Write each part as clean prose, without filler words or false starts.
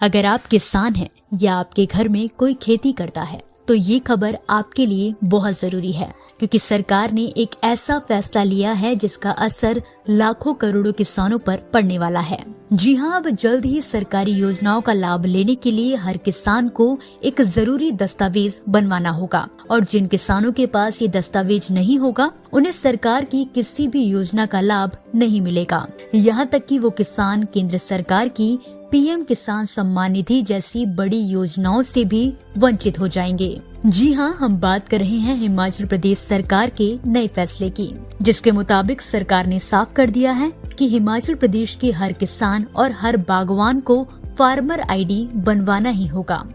अगर आप किसान हैं या आपके घर में कोई खेती करता है तो ये खबर आपके लिए बहुत जरूरी है, क्योंकि सरकार ने एक ऐसा फैसला लिया है जिसका असर लाखों करोड़ों किसानों पर पड़ने वाला है। जी हाँ, अब जल्द ही सरकारी योजनाओं का लाभ लेने के लिए हर किसान को एक जरूरी दस्तावेज बनवाना होगा, और जिन किसानों के पास ये दस्तावेज नहीं होगा उन्हें सरकार की किसी भी योजना का लाभ नहीं मिलेगा। यहाँ तक कि वो किसान केंद्र सरकार की पीएम किसान सम्मान निधि जैसी बड़ी योजनाओं से भी वंचित हो जाएंगे। जी हाँ, हम बात कर रहे हैं हिमाचल प्रदेश सरकार के नए फैसले की, जिसके मुताबिक सरकार ने साफ कर दिया है कि हिमाचल प्रदेश के हर किसान और हर बागवान को फार्मर आईडी बनवाना ही होगा।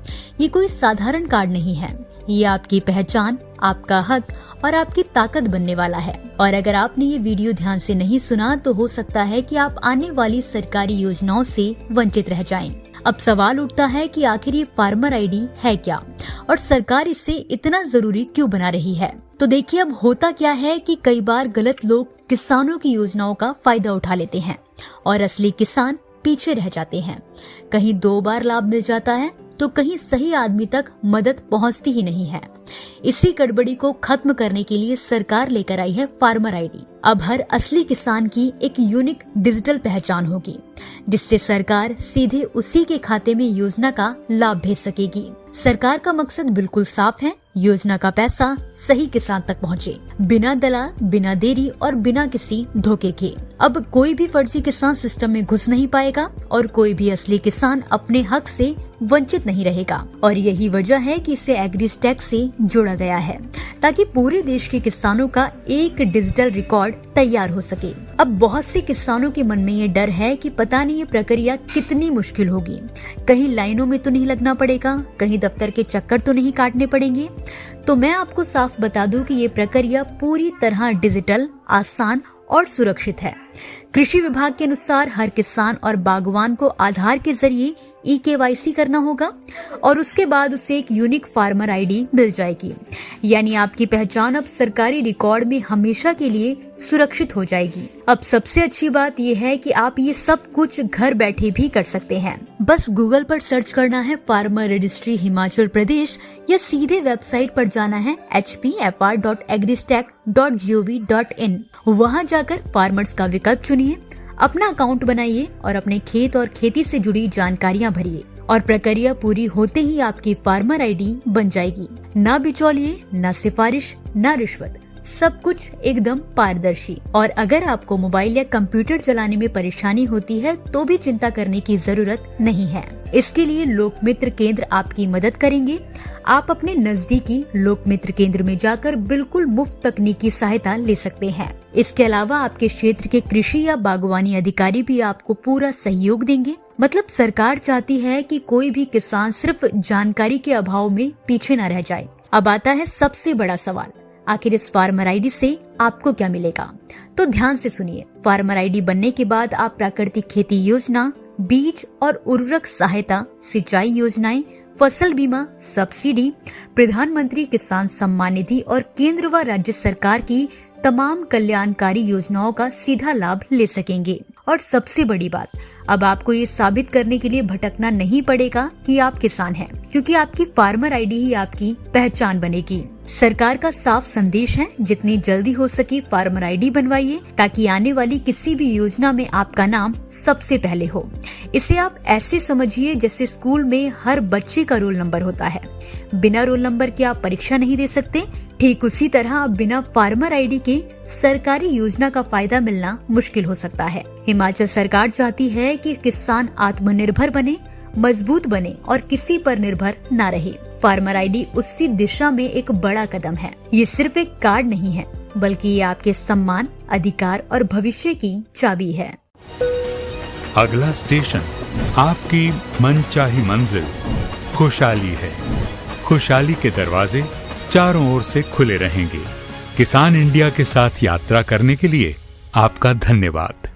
ये कोई साधारण कार्ड नहीं है, ये आपकी पहचान, आपका हक और आपकी ताकत बनने वाला है। और अगर आपने ये वीडियो ध्यान से नहीं सुना तो हो सकता है कि आप आने वाली सरकारी योजनाओं से वंचित रह जाएं। अब सवाल उठता है कि आखिर ये फार्मर आईडी है क्या और सरकार इसे इतना जरूरी क्यों बना रही है। तो देखिए, अब होता क्या है कि कई बार गलत लोग किसानों की योजनाओं का फायदा उठा लेते हैं और असली किसान पीछे रह जाते हैं। कहीं 2 बार लाभ मिल जाता है तो कहीं सही आदमी तक मदद पहुंचती ही नहीं है। इसी गड़बड़ी को खत्म करने के लिए सरकार लेकर आई है फार्मर आईडी। अब हर असली किसान की एक यूनिक डिजिटल पहचान होगी, जिससे सरकार सीधे उसी के खाते में योजना का लाभ भेज सकेगी। सरकार का मकसद बिल्कुल साफ है, योजना का पैसा सही किसान तक पहुंचे, बिना दलाल, बिना देरी और बिना किसी धोखे के। अब कोई भी फर्जी किसान सिस्टम में घुस नहीं पाएगा और कोई भी असली किसान अपने हक से वंचित नहीं रहेगा। और यही वजह है कि इसे एग्रीस्टैक से जोड़ा गया है, ताकि पूरे देश के किसानों का एक डिजिटल रिकॉर्ड तैयार हो सके। अब बहुत से किसानों के मन में ये डर है कि पता नहीं ये प्रक्रिया कितनी मुश्किल होगी, कहीं लाइनों में तो नहीं लगना पड़ेगा, कहीं दफ्तर के चक्कर तो नहीं काटने पड़ेंगे। तो मैं आपको साफ बता दूं कि ये प्रक्रिया पूरी तरह डिजिटल, आसान और सुरक्षित है। कृषि विभाग के अनुसार हर किसान और बागवान को आधार के जरिए eKYC करना होगा और उसके बाद उसे एक यूनिक फार्मर आईडी मिल जाएगी। यानी आपकी पहचान अब सरकारी रिकॉर्ड में हमेशा के लिए सुरक्षित हो जाएगी। अब सबसे अच्छी बात यह है कि आप ये सब कुछ घर बैठे भी कर सकते हैं। बस गूगल पर सर्च करना है फार्मर रजिस्ट्री हिमाचल प्रदेश या सीधे वेबसाइट पर जाना है hpfr.agristack.gov.in। वहाँ जाकर फार्मर्स का विकल्प चुनिए, अपना अकाउंट बनाइए और अपने खेत और खेती से जुड़ी जानकारियां भरिए, और प्रक्रिया पूरी होते ही आपकी फार्मर आईडी बन जाएगी। ना बिचौलिए, ना सिफारिश, ना रिश्वत, सब कुछ एकदम पारदर्शी। और अगर आपको मोबाइल या कंप्यूटर चलाने में परेशानी होती है तो भी चिंता करने की जरूरत नहीं है। इसके लिए लोकमित्र केंद्र आपकी मदद करेंगे। आप अपने नजदीकी लोकमित्र केंद्र में जाकर बिल्कुल मुफ्त तकनीकी सहायता ले सकते हैं। इसके अलावा आपके क्षेत्र के कृषि या बागवानी अधिकारी भी आपको पूरा सहयोग देंगे। मतलब सरकार चाहती है कि कोई भी किसान सिर्फ जानकारी के अभाव में पीछे न रह जाए। अब आता है सबसे बड़ा सवाल, आखिर इस फार्मर आईडी से आपको क्या मिलेगा? तो ध्यान से सुनिए। फार्मर आईडी बनने के बाद आप प्राकृतिक खेती योजना, बीज और उर्वरक सहायता, सिंचाई योजनाएं, फसल बीमा, सब्सिडी, प्रधानमंत्री किसान सम्मान निधि और केंद्र व राज्य सरकार की तमाम कल्याणकारी योजनाओं का सीधा लाभ ले सकेंगे। और सबसे बड़ी बात, अब आपको ये साबित करने के लिए भटकना नहीं पड़ेगा कि आप किसान हैं, क्योंकि आपकी फार्मर आईडी ही आपकी पहचान बनेगी। सरकार का साफ संदेश है, जितनी जल्दी हो सके फार्मर आईडी बनवाइए, ताकि आने वाली किसी भी योजना में आपका नाम सबसे पहले हो। इसे आप ऐसे समझिए जैसे स्कूल में हर बच्चे का रोल नंबर होता है। बिना रोल नंबर के आप परीक्षा नहीं दे सकते, ठीक उसी तरह बिना फार्मर आईडी के सरकारी योजना का फायदा मिलना मुश्किल हो सकता है। हिमाचल सरकार चाहती है कि किसान आत्मनिर्भर बने, मजबूत बने और किसी पर निर्भर न रहे। फार्मर आईडी उसी दिशा में एक बड़ा कदम है। ये सिर्फ एक कार्ड नहीं है, बल्कि ये आपके सम्मान, अधिकार और भविष्य की चाबी है। अगला स्टेशन आपकी मनचाही मंजिल खुशहाली है। खुशहाली के दरवाजे चारों ओर से खुले रहेंगे। किसान इंडिया के साथ यात्रा करने के लिए आपका धन्यवाद।